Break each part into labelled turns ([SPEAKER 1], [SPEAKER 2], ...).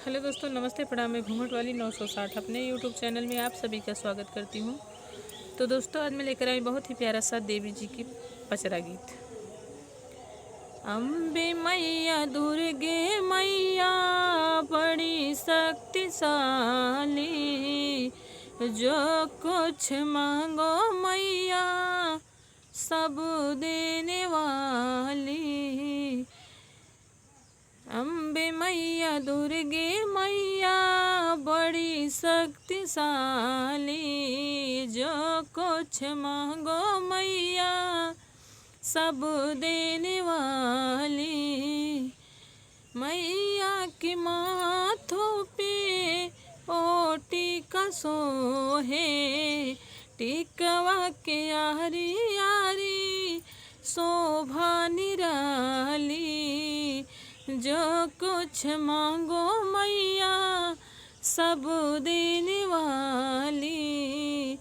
[SPEAKER 1] Hello दोस्तों, नमस्ते, प्रणाम। मैं घूंघट वाली 960 अपने यूट्यूब चैनल में आप सभी का स्वागत करती हूँ। तो दोस्तों, आज मैं लेकर आई बहुत ही प्यारा सा देवी जी की पचरा गीत। अम्बे मैया दुर्गे मैया बड़ी शक्तिशाली, जो कुछ मांगो मैया सब देने वाली। अम्बे मैया दुर्गे मैया बड़ी शक्तिशाली, जो कुछ मांगो मैया सब देने वाली। मैया के माथों पे ओ टीका सोहे, टिकवा के यारी यारी शोभा निराली। जो कुछ मांगो मैया सब देने वाली।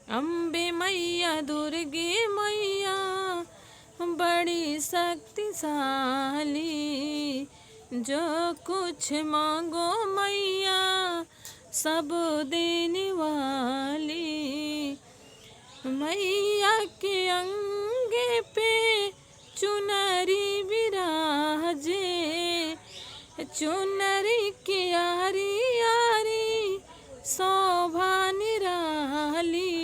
[SPEAKER 1] अम्बे मैया दुर्गे मैया बड़ी शक्तिशाली, जो कुछ मांगो मैया सब देने वाली। मैया के अंगे पे चुनरी विराजे, चुनरी की यारी यारी शोभा निराली।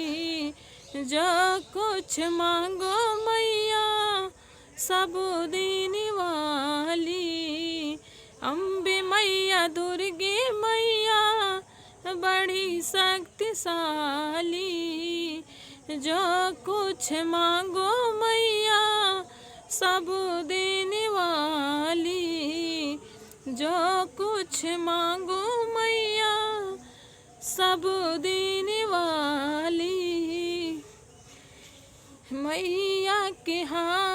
[SPEAKER 1] जो कुछ मांगो मैया सब देने वाली। अम्बे मैया दुर्गे मैया बड़ी शक्तिशाली, जो कुछ मांगो मैया सब देने वाली। जो कुछ मांगो मैया सब देने वाली। मैया के हाथ